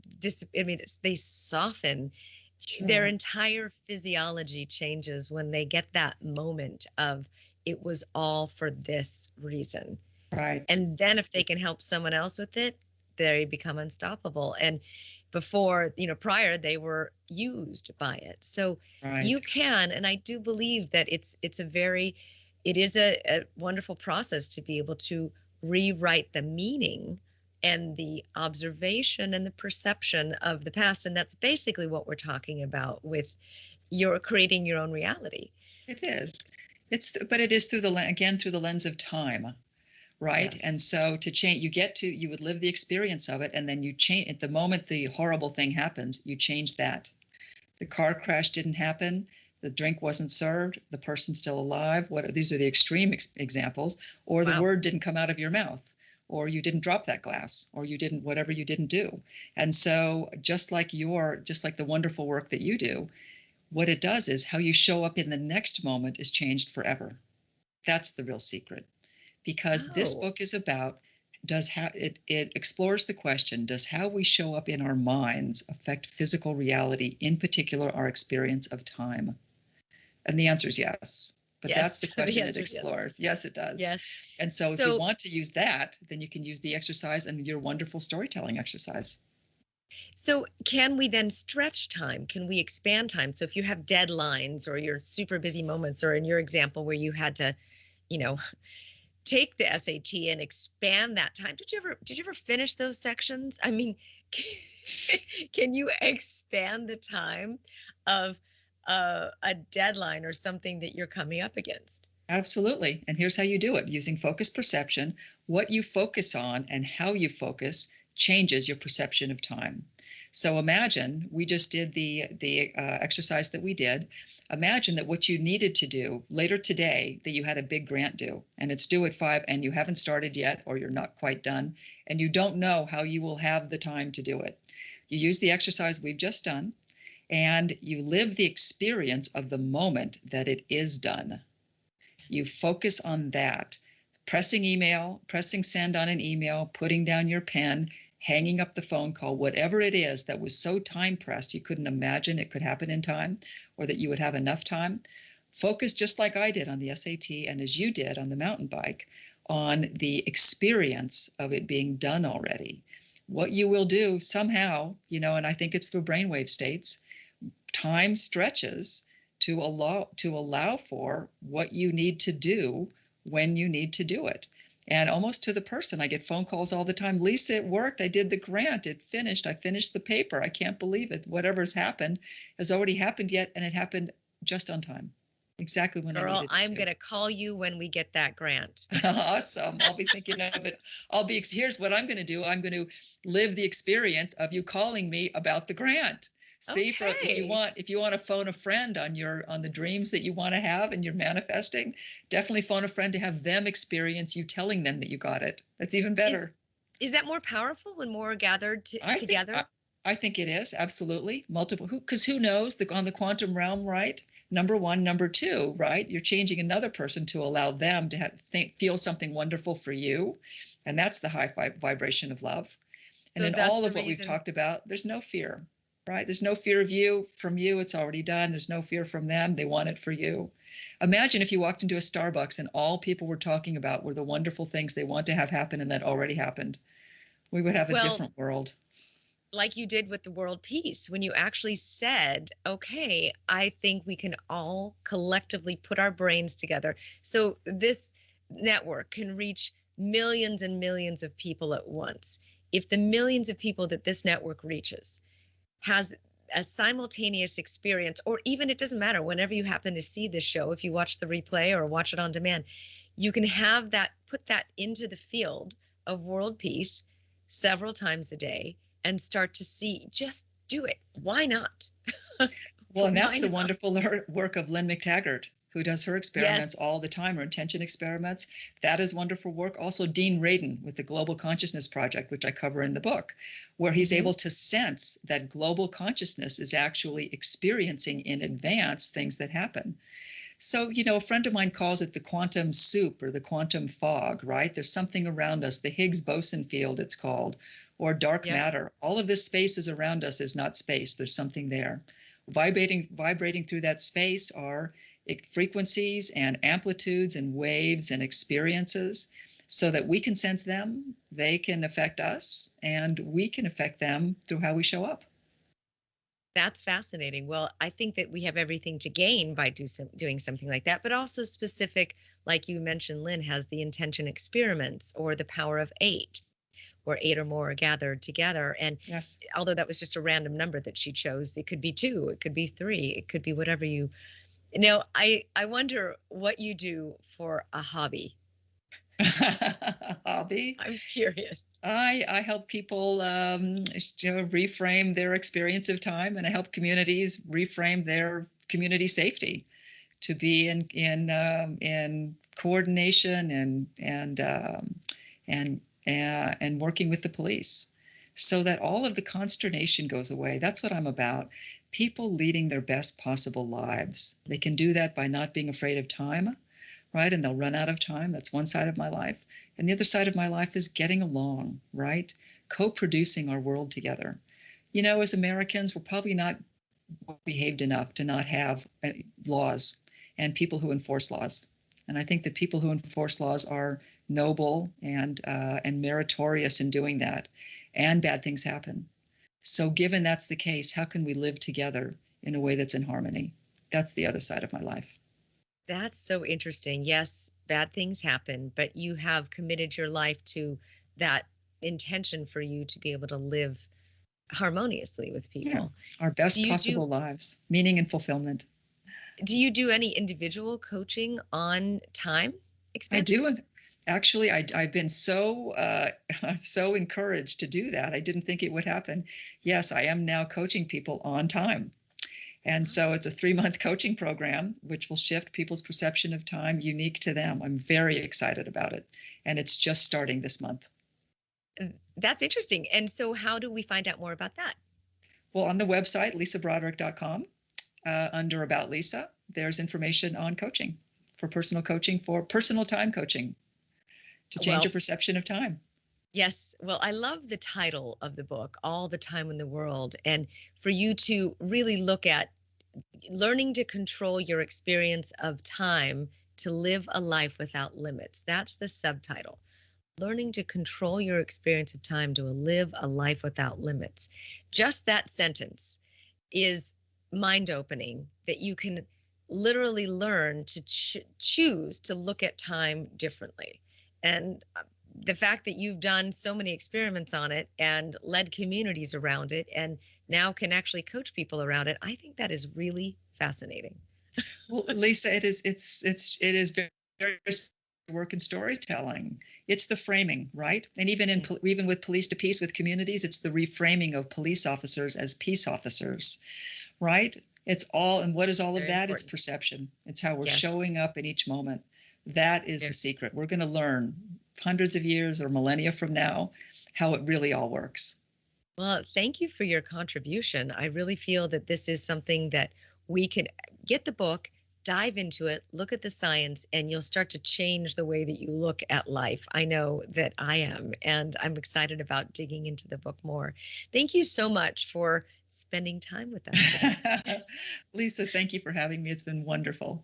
they soften. Sure. Their entire physiology changes when they get that moment of, it was all for this reason. Right. And then if they can help someone else with it, they become unstoppable. And before, prior, they were used by it. So Right. you can, and I do believe that it is a wonderful process to be able to rewrite the meaning and the observation and the perception of the past. And that's basically what we're talking about with your creating your own reality. It is. But it is through the lens of time, right? Yes. And so to change, you would live the experience of it, and then you change at the moment the horrible thing happens, you change that. The car crash didn't happen. The drink wasn't served. The person's still alive. These are the extreme examples. Or the Wow. word didn't come out of your mouth, or you didn't drop that glass, or you didn't, whatever you didn't do. And so just like the wonderful work that you do, what it does is how you show up in the next moment is changed forever. That's the real secret. Because this book is about, it explores the question, does how we show up in our minds affect physical reality, in particular our experience of time? And the answer is yes. But Yes, that's the question it answer is yes. explores. Yes, it does. Yes. And so if you want to use that, then you can use the exercise and your wonderful storytelling exercise. So can we then stretch time? Can we expand time? So if you have deadlines or your super busy moments, or in your example where you had to, take the SAT and expand that time. Did you ever finish those sections? I mean, can you expand the time of a deadline or something that you're coming up against? Absolutely. And here's how you do it, using focused perception. What you focus on and how you focus changes your perception of time. So imagine we just did the exercise that we did. Imagine that what you needed to do later today, that you had a big grant due, and it's due at 5, and you haven't started yet, or you're not quite done, and you don't know how you will have the time to do it. You use the exercise we've just done, and you live the experience of the moment that it is done. You focus on that. Pressing send on an email, putting down your pen, hanging up the phone call, whatever it is that was so time pressed you couldn't imagine it could happen in time, or that you would have enough time. Focus, just like I did on the SAT and as you did on the mountain bike, on the experience of it being done already. What you will do somehow, and I think it's through brainwave states, time stretches to allow for what you need to do when you need to do it. And almost to the person, I get phone calls all the time. Lisa, it worked. I did the grant. It finished. I finished the paper. I can't believe it. Whatever's happened has already happened yet, and it happened just on time, exactly when I Girl, needed it I'm to. going to call you when we get that grant. Awesome. I'll be thinking of it. Here's what I'm going to do. I'm going to live the experience of you calling me about the grant. See, Okay. if you want to phone a friend on the dreams that you want to have and you're manifesting, definitely phone a friend to have them experience you telling them that you got it. That's even Is better. is that more powerful when more are gathered I think together? I think it is absolutely multiple. Because who knows on the quantum realm, right? Number one, number two, right? You're changing another person to allow them to feel something wonderful for you, and that's the high vibration of love. And So in that's all the of what we've reason. talked about, there's no fear, right? There's no fear of you from you. It's already done. There's no fear from them. They want it for you. Imagine if you walked into a Starbucks and all people were talking about were the wonderful things they want to have happen and that already happened. We would have a Well, different world. like you did with the world peace, when you actually said, okay, I think we can all collectively put our brains together. So this network can reach millions and millions of people at once. If the millions of people that this network reaches has a simultaneous experience, or even it doesn't matter, whenever you happen to see this show, if you watch the replay or watch it on demand, you can have that, put that into the field of world peace several times a day and start to see, just do it. Why not? Well, and Why that's the not? wonderful work of Lynn McTaggart, who does her experiments Yes. all the time, her intention experiments. That is wonderful work. Also, Dean Radin with the Global Consciousness Project, which I cover in the book, where he's Mm-hmm. able to sense that global consciousness is actually experiencing in advance things that happen. So, a friend of mine calls it the quantum soup or the quantum fog, right? There's something around us, the Higgs boson field, it's called, or dark Yep. matter. All of this space is around us is not space. There's something there. Vibrating through that space are frequencies and amplitudes and waves and experiences so that we can sense them, they can affect us, and we can affect them through how we show up. That's fascinating. Well, I think that we have everything to gain by doing something like that, but also specific, like you mentioned, Lynn has the intention experiments or the power of eight, where eight or more are gathered together. And Yes. although that was just a random number that she chose, it could be two, it could be three, it could be whatever you know. I wonder what you do for a hobby. Hobby. I'm curious. I help people reframe their experience of time, and I help communities reframe their community safety to be in coordination and working with the police, so that all of the consternation goes away. That's what I'm about. People leading their best possible lives. They can do that by not being afraid of time, right? And they'll run out of time. That's one side of my life. And the other side of my life is getting along, right? Co-producing our world together. As Americans, we're probably not behaved enough to not have laws and people who enforce laws. And I think that people who enforce laws are noble and meritorious in doing that. And bad things happen. So given that's the case, how can we live together in a way that's in harmony? That's the other side of my life. That's so interesting. Yes, bad things happen, but you have committed your life to that intention for you to be able to live harmoniously with Yeah, people. our Do best you do possible lives, meaning and fulfillment. do you do any individual coaching on time I expansion? do. Actually, I've been so so encouraged to do that. I didn't think it would happen. Yes, I am now coaching people on time. And so it's a 3-month coaching program, which will shift people's perception of time unique to them. I'm very excited about it. And it's just starting this month. That's interesting. And so how do we find out more about that? Well, on the website, lisabroderick.com, under About Lisa, there's information on coaching, for personal time coaching, to change your Well, perception of time. yes. Well, I love the title of the book, All the Time in the World, and for you to really look at learning to control your experience of time to live a life without limits. That's the subtitle. Learning to control your experience of time to live a life without limits. Just that sentence is mind opening, that you can literally learn to choose to look at time differently. And the fact that you've done so many experiments on it and led communities around it and now can actually coach people around it, I think that is really fascinating. Well, Lisa, it is very work in storytelling. It's the framing, right? And even with Police to Peace with communities, it's the reframing of police officers as peace officers, right? It's all, and what is all of that? It's perception. It's how we're showing up in each moment. That is the secret. We're going to learn hundreds of years or millennia from now how it really all works. Well, thank you for your contribution. I really feel that this is something that we can get the book, dive into it, look at the science, and you'll start to change the way that you look at life. I know that I am, and I'm excited about digging into the book more. Thank you so much for spending time with us today. Lisa, thank you for having me. It's been wonderful.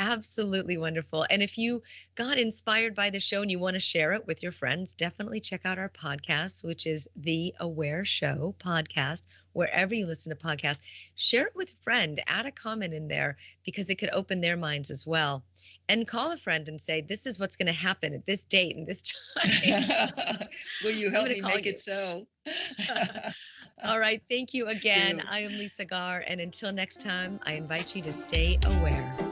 Absolutely wonderful. And if you got inspired by the show and you want to share it with your friends, definitely check out our podcast, which is The Aware Show podcast, wherever you listen to podcasts. Share it with a friend, add a comment in there because it could open their minds as well. And call a friend and say, this is what's going to happen at this date and this time. Will you help me make it so? All right. Thank you again. I am Lisa Garr. And until next time, I invite you to stay aware.